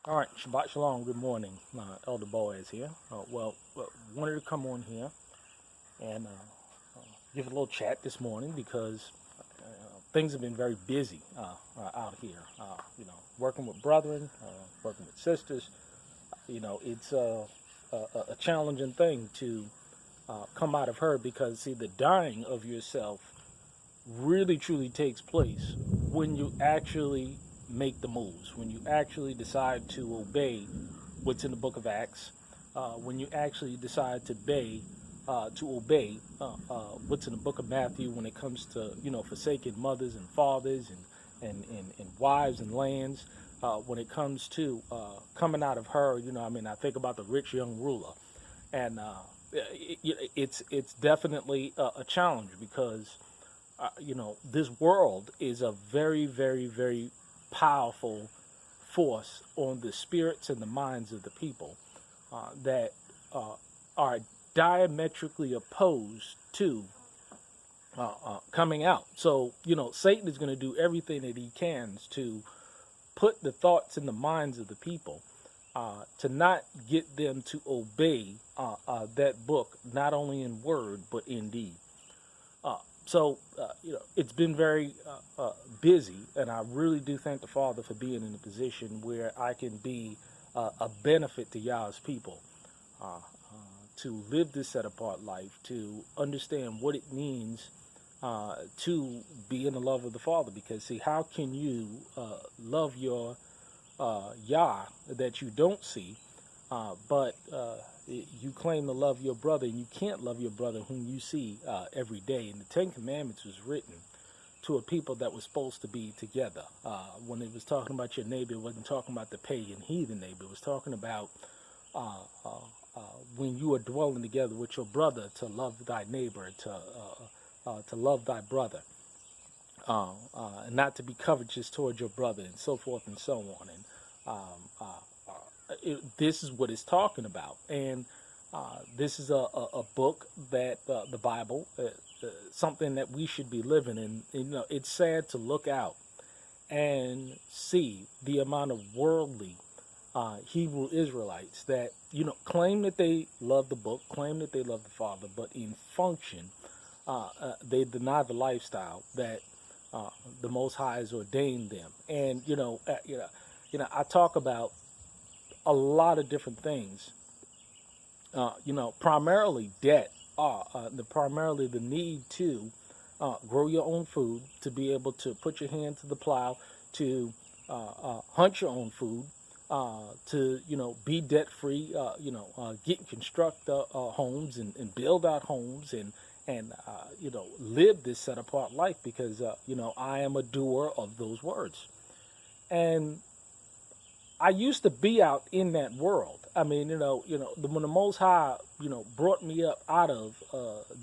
All right, Shabbat Shalom. Good morning. Elder Boaz here. Wanted to come on here and give a little chat this morning because things have been very busy out here. Working with brethren, working with sisters. It's a challenging thing to come out of her because, see, the dying of yourself really truly takes place when you actually make the moves, when you actually decide to obey what's in the book of Acts, when you actually decide to obey what's in the book of Matthew when it comes to, forsaking mothers and fathers and wives and lands. When it comes to coming out of her, I think about the rich young ruler, and it's definitely a challenge because this world is a very, very, very powerful force on the spirits and the minds of the people that are diametrically opposed to coming out. So, Satan is going to do everything that he can to put the thoughts in the minds of the people to not get them to obey that book, not only in word, but in deed. It's been very busy, and I really do thank the Father for being in a position where I can be a benefit to Yah's people, to live this set apart life, to understand what it means to be in the love of the Father. Because, see, how can you love your Yah that you don't see, but you claim to love your brother, and you can't love your brother whom you see every day? And the Ten Commandments was written to a people that was supposed to be together. When it was talking about your neighbor, it wasn't talking about the pagan heathen neighbor. It was talking about when you are dwelling together with your brother, to love thy neighbor, to love thy brother, and not to be covetous towards your brother, and so forth and so on. And this is what it's talking about. And this is a book that the Bible, something that we should be living in. It's sad to look out and see the amount of worldly Hebrew Israelites that claim that they love the book, claim that they love the Father, but in function, they deny the lifestyle that the Most High has ordained them. And I talk about a lot of different things. Primarily debt, primarily the need to grow your own food, to be able to put your hand to the plow, to hunt your own food, to be debt free, get and construct homes and build out homes and live this set apart life because I am a doer of those words. And I used to be out in that world. I mean, when the Most High, brought me up out of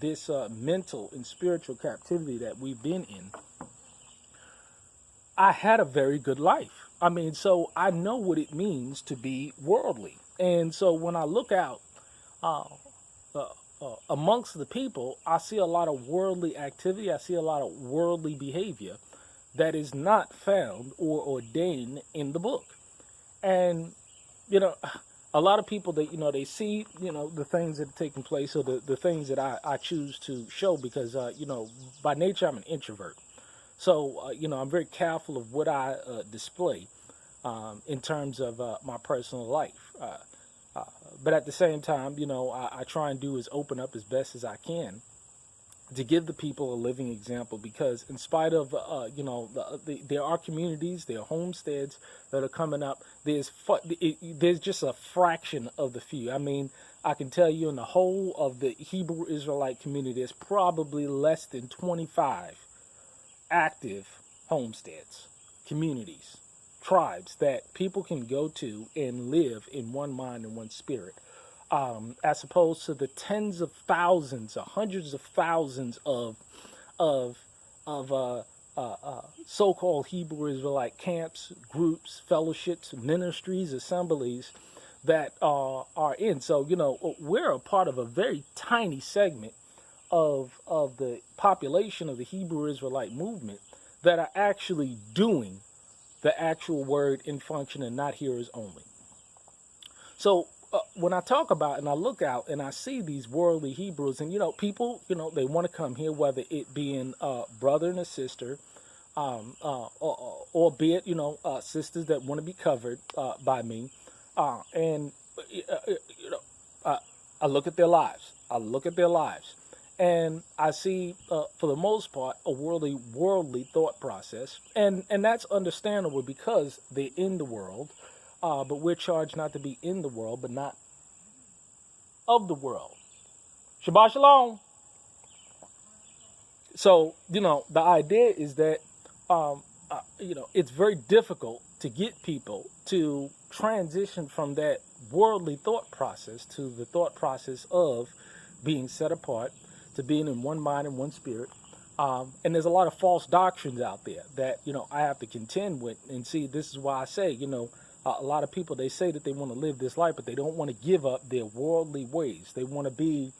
this mental and spiritual captivity that we've been in, I had a very good life. I mean, so I know what it means to be worldly. And so when I look out amongst the people, I see a lot of worldly activity. I see a lot of worldly behavior that is not found or ordained in the book. And, a lot of people that, they see, the things that are taking place, or the things that I choose to show because, by nature, I'm an introvert. So, I'm very careful of what I display in terms of my personal life. But at the same time, I try and do is open up as best as I can to give the people a living example, because in spite of there are communities, there are homesteads that are coming up. There's just a fraction of the few. I mean, I can tell you in the whole of the Hebrew Israelite community, there's probably less than 25 active homesteads, communities, tribes that people can go to and live in one mind and one spirit. As opposed to the tens of thousands or hundreds of thousands of so-called Hebrew Israelite camps, groups, fellowships, ministries, assemblies that are in. So we're a part of a very tiny segment of the population of the Hebrew Israelite movement that are actually doing the actual word in function and not hearers only. So when I talk about and I look out and I see these worldly Hebrews, and people, they want to come here, whether it being brother and a sister, or be it sisters that want to be covered by me, and you know, uh, I look at their lives. I look at their lives, and I see, for the most part, a worldly thought process, and that's understandable because they're in the world, but we're charged not to be in the world, but not of the world. Shabbat shalom. So the idea is that it's very difficult to get people to transition from that worldly thought process to the thought process of being set apart, to being in one mind and one spirit. And there's a lot of false doctrines out there that, I have to contend with. And see, this is why I say, a lot of people, they say that they want to live this life, but they don't want to give up their worldly ways. They want to be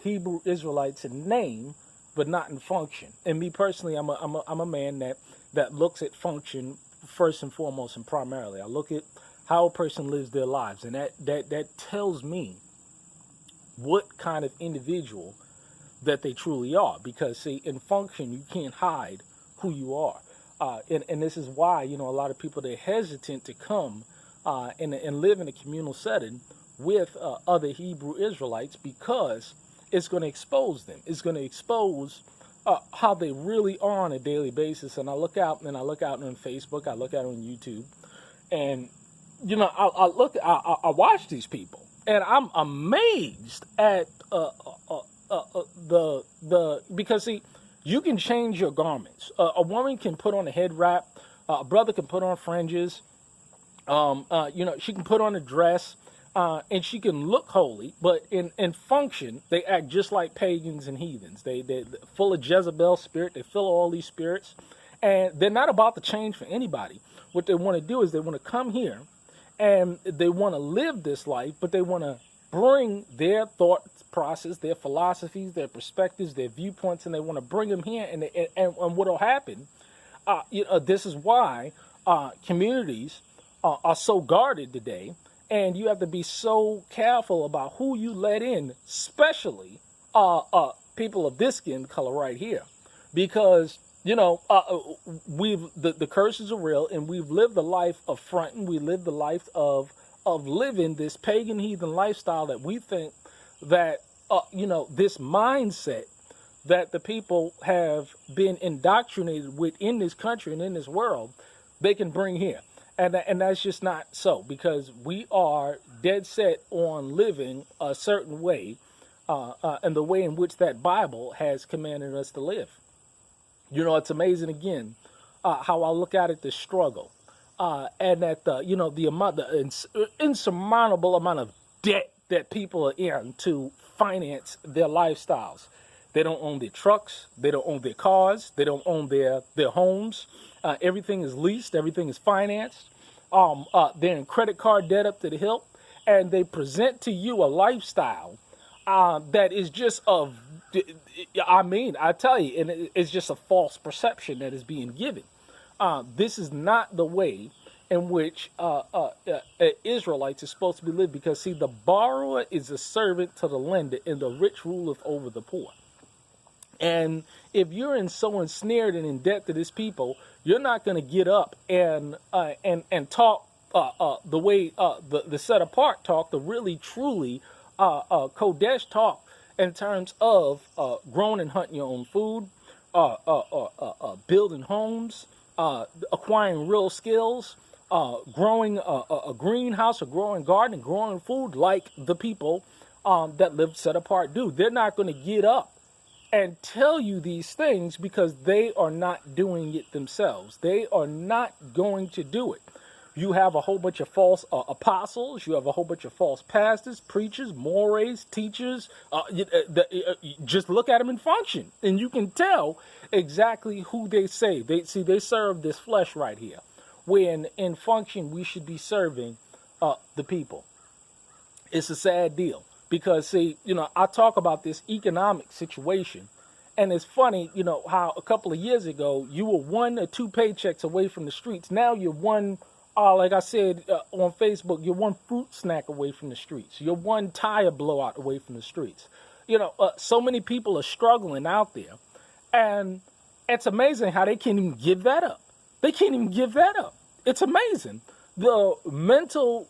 Hebrew Israelites in name, but not in function. And me personally, I'm a man that looks at function first and foremost and primarily. I look at how a person lives their lives, and that tells me what kind of individual that they truly are. Because see, in function, you can't hide who you are, and this is why a lot of people, they're hesitant to come and live in a communal setting with other Hebrew Israelites, because it's going to expose them. It's going to expose how they really are on a daily basis. And I look out on Facebook, I look out on YouTube, and I watch these people, and I'm amazed at because see, you can change your garments. A woman can put on a head wrap, a brother can put on fringes, she can put on a dress. And she can look holy, but in function, they act just like pagans and heathens. They're full of Jezebel spirit. They fill all these spirits, and they're not about to change for anybody. What they want to do is they want to come here, and they want to live this life, but they want to bring their thought process, their philosophies, their perspectives, their viewpoints, and they want to bring them here. And what will happen? This is why communities are so guarded today. And you have to be so careful about who you let in, especially people of this skin color right here, because the curses are real, and we've lived the life of fronting. We live the life of living this pagan heathen lifestyle that we think that this mindset that the people have been indoctrinated with in this country and in this world, they can bring here. And that's just not so, because we are dead set on living a certain way, and the way in which that Bible has commanded us to live. It's amazing, again, how I look at the struggle, and at the amount, the insurmountable amount of debt that people are in to finance their lifestyles. They don't own their trucks. They don't own their cars. They don't own their homes. Everything is leased. Everything is financed. They're in credit card debt up to the hilt, and they present to you a lifestyle that is just I tell you, and it's just a false perception that is being given. This is not the way in which Israelites are supposed to be lived, because see, the borrower is a servant to the lender, and the rich ruleth over the poor. And if you're so ensnared and in debt to this people, you're not going to get up and talk the way the set apart talk, the really truly Kodesh talk, in terms of growing and hunting your own food, building homes, acquiring real skills, growing a greenhouse, a growing garden, and growing food like the people that live set apart do. They're not going to get up and tell you these things, because they are not doing it themselves. They are not going to do it. You have a whole bunch of false apostles. You have a whole bunch of false pastors, preachers, mores, teachers. Just look at them in function, and you can tell exactly who they say. They serve this flesh right here, when in function we should be serving the people. It's a sad deal. Because, see, I talk about this economic situation, and it's funny, how a couple of years ago, you were 1 or 2 paychecks away from the streets. Now you're one like I said on Facebook, you're one fruit snack away from the streets. You're one tire blowout away from the streets. So many people are struggling out there. And it's amazing how they can't even give that up. They can't even give that up. It's amazing. The mental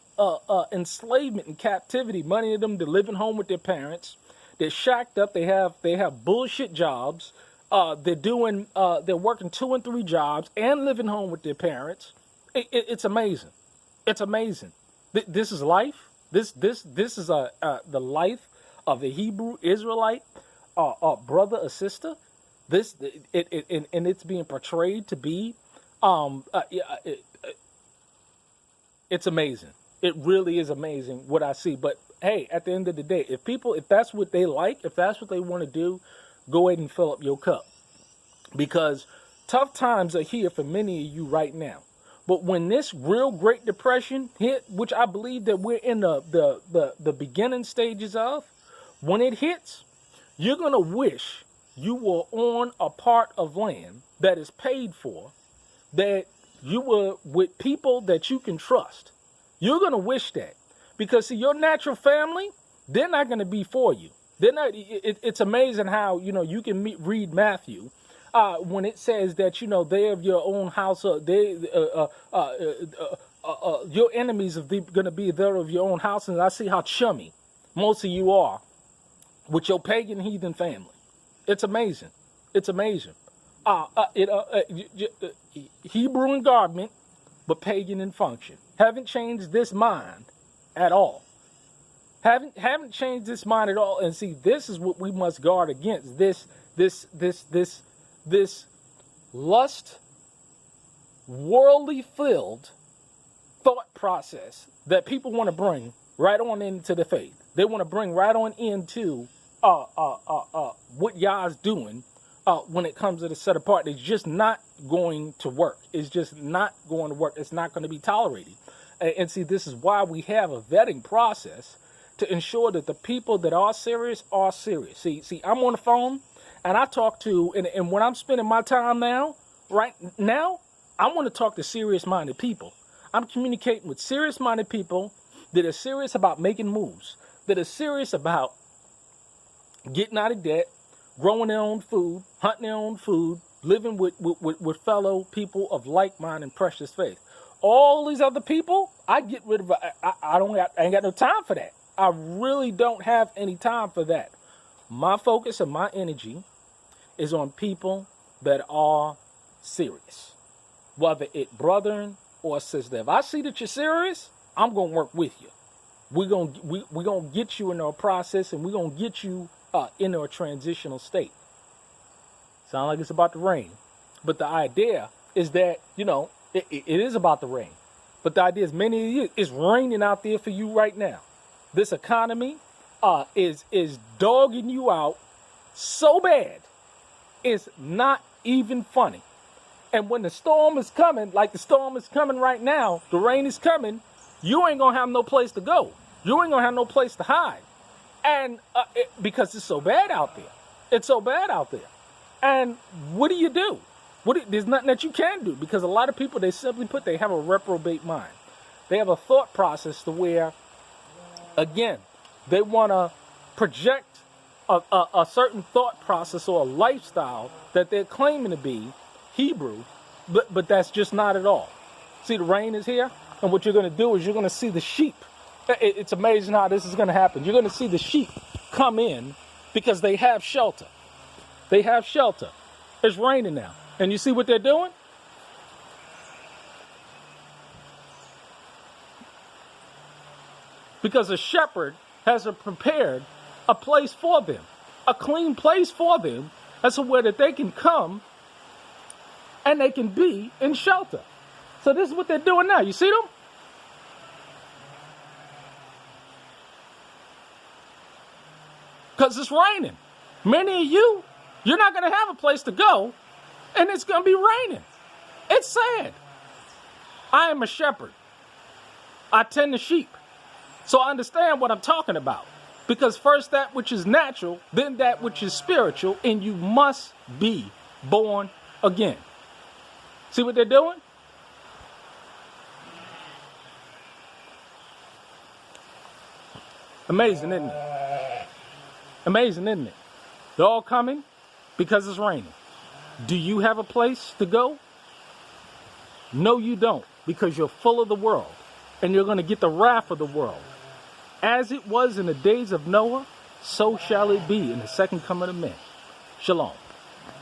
enslavement and captivity, many of them, they're living home with their parents. They're shacked up. They have bullshit jobs. They're working 2 and 3 jobs and living home with their parents. It's amazing. It's amazing. This is life. This is the life of a Hebrew Israelite, brother or sister. And it's being portrayed to be. It's amazing. It really is amazing what I see. But hey, at the end of the day, if that's what they like, if that's what they want to do, go ahead and fill up your cup. Because tough times are here for many of you right now. But when this real Great Depression hit, which I believe that we're in the beginning stages of, when it hits, you're going to wish you were on a part of land that is paid for, that you were with people that you can trust. You're going to wish that. Because, see, your natural family, they're not going to be for you. They're not. It's amazing how, you can read Matthew when it says that, they're of your own house. Your enemies are going to be there of your own house. And I see how chummy most of you are with your pagan heathen family. It's amazing. It's amazing. Hebrew in garment, but pagan in function. Haven't changed this mind at all. Haven't changed this mind at all. And see, this is what we must guard against. This lust, worldly filled thought process that people want to bring right on into the faith. They want to bring right on into what Yah's doing when it comes to the set apart. It's just not going to work. It's just not going to work. It's not going to be tolerated. And see, this is why we have a vetting process to ensure that the people that are serious are serious. See, I'm on the phone and I talk to, and when I'm spending my time now, right now, I want to talk to serious-minded people. I'm communicating with serious-minded people that are serious about making moves, that are serious about getting out of debt, growing their own food, hunting their own food, living with fellow people of like mind and precious faith. All these other people, I get rid of. I ain't got no time for that. I really don't have any time for that. My focus and my energy is on people that are serious, whether it brethren or sister. If I see that you're serious, I'm gonna work with you. We're gonna get you into a process, and we're gonna get you into a transitional state. Sound like it's about to rain, but the idea is that it is about to rain. But the idea is, many of you, it's raining out there for you right now. This economy is dogging you out so bad, it's not even funny. And when the storm is coming, like the storm is coming right now, the rain is coming, you ain't gonna have no place to go. You ain't gonna have no place to hide. And because it's so bad out there. It's so bad out there. And what do? There's nothing that you can do, because a lot of people, they have a reprobate mind. They have a thought process to where, again, they want to project a certain thought process or a lifestyle that they're claiming to be Hebrew, but that's just not at all. See, the rain is here, and what you're going to do is you're going to see the sheep. It's amazing how this is going to happen. You're going to see the sheep come in because they have shelter. They have shelter. It's raining now. And you see what they're doing? Because a shepherd has prepared a place for them, a clean place for them, as to where that they can come and they can be in shelter. So this is what they're doing now. You see them? Because it's raining. Many of you, you're not going to have a place to go, and it's going to be raining. It's sad. I am a shepherd. I tend to sheep. So I understand what I'm talking about. Because first that which is natural, then that which is spiritual, and you must be born again. See what they're doing? Amazing, isn't it? Amazing, isn't it? They're all coming because it's raining. Do you have a place to go? No, you don't, because you're full of the world, and you're going to get the wrath of the world. As it was in the days of Noah, so shall it be in the second coming of men. Shalom.